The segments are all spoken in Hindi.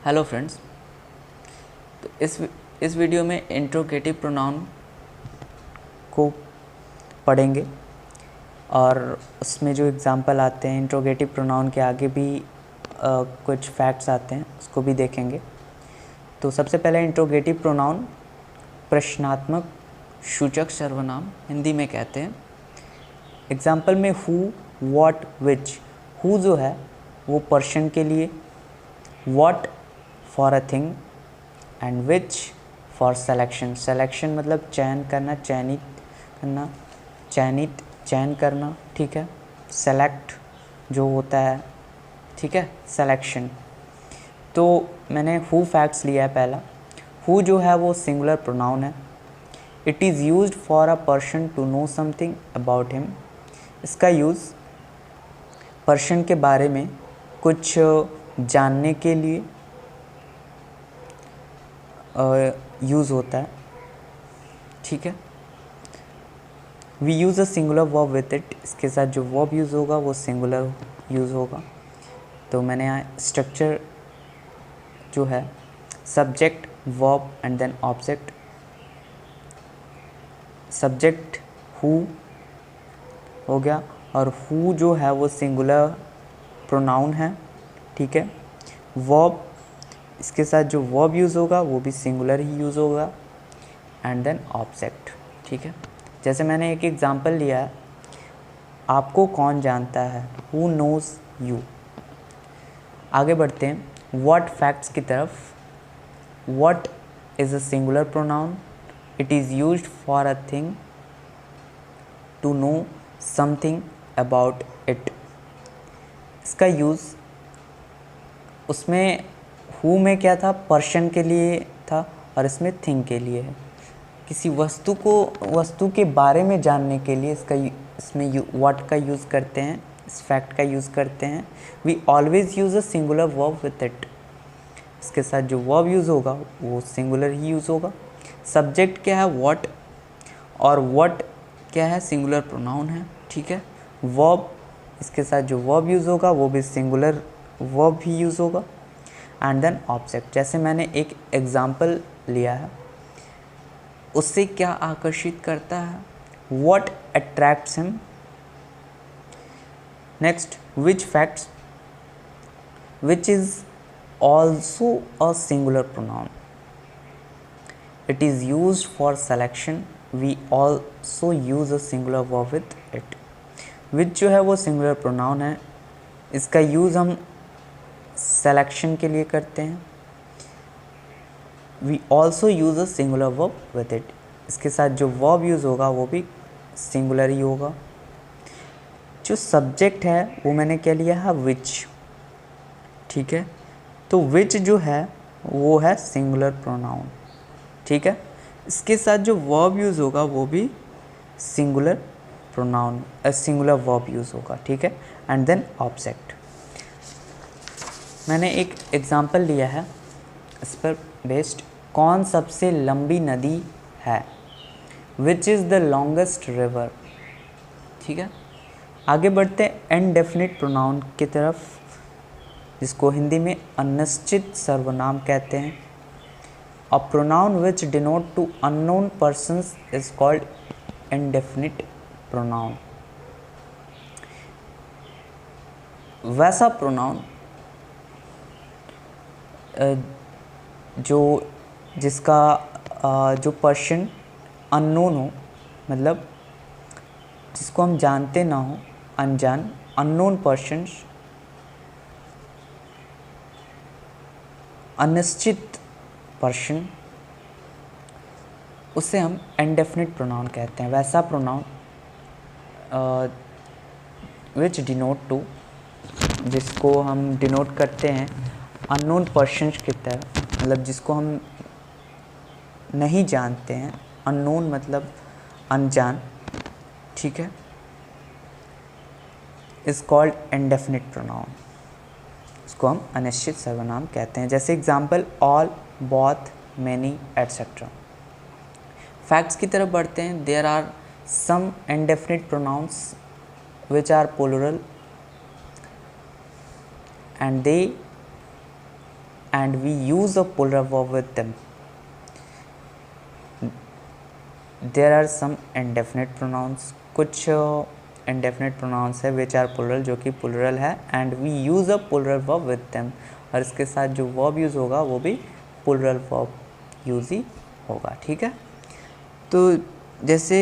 Hello friends. तो इस वीडियो में इंट्रोगेटिव प्रोनाउन को पढ़ेंगे और उसमें जो एग्जांपल आते हैं इंट्रोगेटिव प्रोनाउन के आगे भी कुछ फैक्ट्स आते हैं, उसको भी देखेंगे। तो सबसे पहले इंट्रोगेटिव प्रोनाउन प्रश्नात्मक सूचक सर्वनाम हिंदी में कहते हैं। एग्जांपल में हु, व्हाट, विच। हु जो है वो पर्सन के लिए, what for a thing and which for selection. Selection मतलब चयन करना, चयनित करना, चयन करना, ठीक है। सेलेक्ट जो होता है, ठीक है, सिलेक्शन। तो मैंने हु फैक्ट्स लिया है। पहला, हु जो है वो सिंगुलर प्रोनाउन है। It is used for a person to know something about him. इसका यूज़ पर्सन के बारे में कुछ जानने के लिए यूज़ होता है, ठीक है। We use a singular verb with it. इसके साथ जो वर्ब यूज़ होगा वो सिंगुलर यूज़ होगा। तो मैंने यहाँ स्ट्रक्चर जो है subject, verb and then object. Subject who हो गया और हु जो है वो सिंगुलर प्रोनाउन है, ठीक है। वर्ब, इसके साथ जो वर्ब यूज़ होगा वो भी सिंगुलर ही यूज़ होगा एंड देन ऑब्जेक्ट, ठीक है। जैसे मैंने एक एग्जांपल लिया है, आपको कौन जानता है, हु नोज़ यू। आगे बढ़ते हैं व्हाट फैक्ट्स की तरफ। What is a singular pronoun. It is used for a thing to know something about it. इसका यूज़ उसमें हु में क्या था, पर्सन के लिए था और इसमें थिंग के लिए है। किसी वस्तु के बारे में जानने के लिए इसमें व्हाट का यूज़ करते हैं, इस फैक्ट का यूज़ करते हैं। We always use a singular verb with it. इसके साथ जो वर्ब यूज़ होगा वो सिंगुलर ही यूज़ होगा। सब्जेक्ट क्या है, व्हाट, और व्हाट क्या है, सिंगुलर प्रोनाउन है, ठीक है। वर्ब, इसके साथ जो वर्ब यूज़ होगा वो भी सिंगुलर वर्ब ही यूज़ होगा एंड देन ऑब्जेक्ट। जैसे मैंने एक एग्जांपल लिया है, उससे क्या आकर्षित करता है, what attracts him. Next, which facts, which is also a singular pronoun. It is used for selection. We also use a singular verb with it. Which जो है वो सिंगुलर प्रोनाउन है, इसका यूज़ हम सेलेक्शन के लिए करते हैं। We also use a singular verb with it. इसके साथ जो वर्ब यूज़ होगा वो भी सिंगुलर ही होगा। जो सब्जेक्ट है वो मैंने क्या लिया है, विच, ठीक है। तो विच जो है वो है सिंगुलर प्रोनाउन, ठीक है। इसके साथ जो वर्ब यूज़ होगा वो भी singular pronoun, singular verb use होगा, ठीक है। And then object. मैंने एक एग्जांपल लिया है इस पर बेस्ड। कौन सबसे लंबी नदी है, which is the longest river, ठीक है। आगे बढ़ते हैं इनडेफिनिट प्रोनाउन की तरफ, जिसको हिंदी में अनिश्चित सर्वनाम कहते हैं। A pronoun which denote to unknown persons is called indefinite pronoun. वैसा प्रोनाउन जो पर्सन अननोन हो, मतलब जिसको हम जानते ना हो, अनजान, अननोन पर्सन्स, अनिश्चित पर्सन, उसे हम इनडेफिनिट प्रोनाउन कहते हैं। वैसा प्रोनाउन विच डिनोट टू, जिसको हम डिनोट करते हैं अननोन पर्सन्स की तरह, मतलब जिसको हम नहीं जानते हैं। अननोन मतलब अनजान, ठीक है, इज कॉल्ड इनडेफिनिट प्रोनाउन। इसको हम अनिश्चित सर्वनाम कहते हैं। जैसे example all, both, many etcetera. Facts की तरफ बढ़ते हैं। There are some indefinite pronouns which are plural and they and we use a plural verb with them. There are some indefinite pronouns, कुछ indefinite pronouns है which are plural, जो कि plural है, and we use a plural verb with them, और इसके साथ जो verb use होगा वो भी plural verb use ही होगा, ठीक है। तो जैसे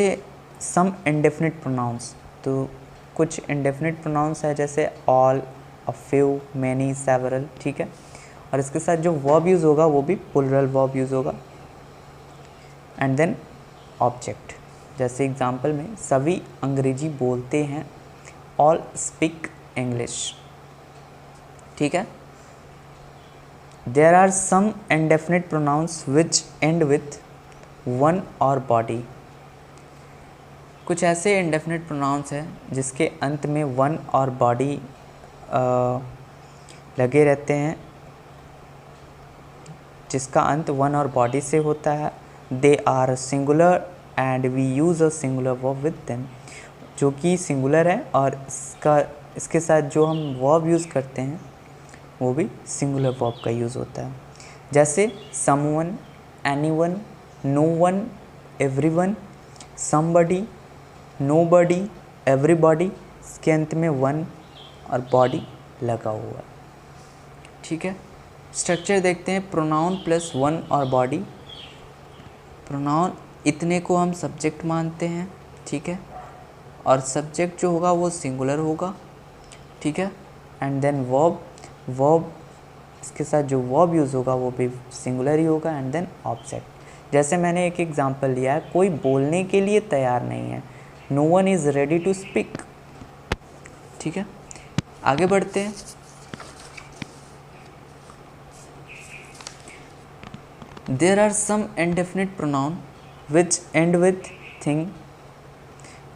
some indefinite pronouns, तो कुछ indefinite pronouns है जैसे all, a few, many, several, ठीक है, और इसके साथ जो verb use होगा वो भी plural verb use होगा। एंड देन ऑब्जेक्ट, जैसे एग्जाम्पल में सभी अंग्रेजी बोलते हैं, ऑल स्पीक इंग्लिश, ठीक है। There are some indefinite pronouns which end with one और बॉडी, कुछ ऐसे इंडेफिनिट प्रोनाउंस हैं जिसके अंत में वन और बॉडी लगे रहते हैं, जिसका अंत वन और बॉडी से होता है। They are singular and we use a singular verb with them, जो कि सिंगुलर है और इसके साथ जो हम वर्ब यूज़ करते हैं वो भी सिंगुलर वर्ब का यूज़ होता है। जैसे someone, anyone, no one, everyone, somebody, nobody, everybody, इसके अंत में वन और बॉडी लगा हुआ है, ठीक है। स्ट्रक्चर देखते हैं, प्रोनाउन प्लस वन और बॉडी। प्रोनाउन इतने को हम सब्जेक्ट मानते हैं, ठीक है, और सब्जेक्ट जो होगा वो सिंगुलर होगा, ठीक है। एंड देन वर्ब इसके साथ जो वर्ब यूज़ होगा वो भी सिंगुलर ही होगा। एंड देन ऑब्जेक्ट, जैसे मैंने एक एग्जांपल लिया है, कोई बोलने के लिए तैयार नहीं है, no one is ready to speak, ठीक है। आगे बढ़ते हैं। There are some indefinite pronoun which end with thing,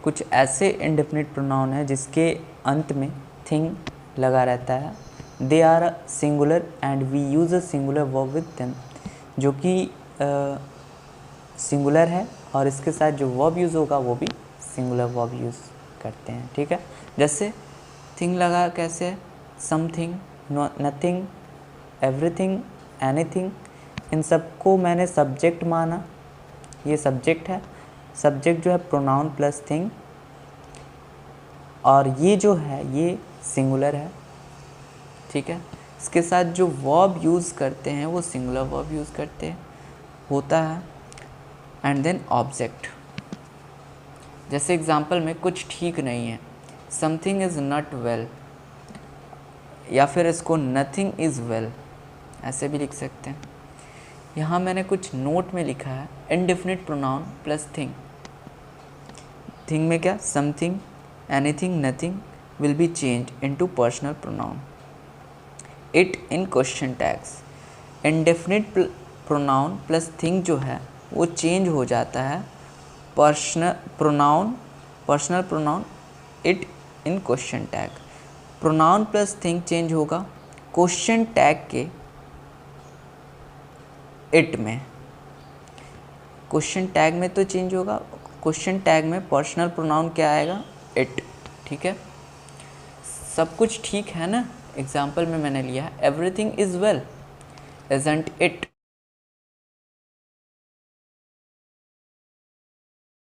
कुछ ऐसे indefinite pronoun है जिसके अंत में thing लगा रहता है। They are singular and we use a singular verb with them, जो कि singular है और इसके साथ जो verb use होगा वो भी singular verb use करते हैं, ठीक है। जैसे thing लगा कैसे है, something, nothing, everything, anything, इन सबको मैंने सब्जेक्ट माना, ये सब्जेक्ट है, सब्जेक्ट जो है प्रोनाउन प्लस थिंग, और ये जो है ये सिंगुलर है, ठीक है। इसके साथ जो वर्ब यूज़ करते हैं वो सिंगुलर वर्ब यूज़ करते हैं होता है। एंड देन ऑब्जेक्ट, जैसे एग्जांपल में कुछ ठीक नहीं है, समथिंग इज़ नॉट वेल, या फिर इसको नथिंग इज़ वेल ऐसे भी लिख सकते हैं। यहाँ मैंने कुछ नोट में लिखा है indefinite pronoun plus thing. Thing में क्या, something, anything, nothing will be change into personal pronoun it in question tags. Indefinite pronoun plus thing जो है वो चेंज हो जाता है personal pronoun it in question tag. Pronoun plus thing change होगा क्वेश्चन टैग के इट में, क्वेश्चन टैग में तो चेंज होगा, क्वेश्चन टैग में पर्सनल प्रोनाउन क्या आएगा, इट, ठीक है। सब कुछ ठीक है ना, एग्जाम्पल में मैंने लिया है everything is well, isn't it,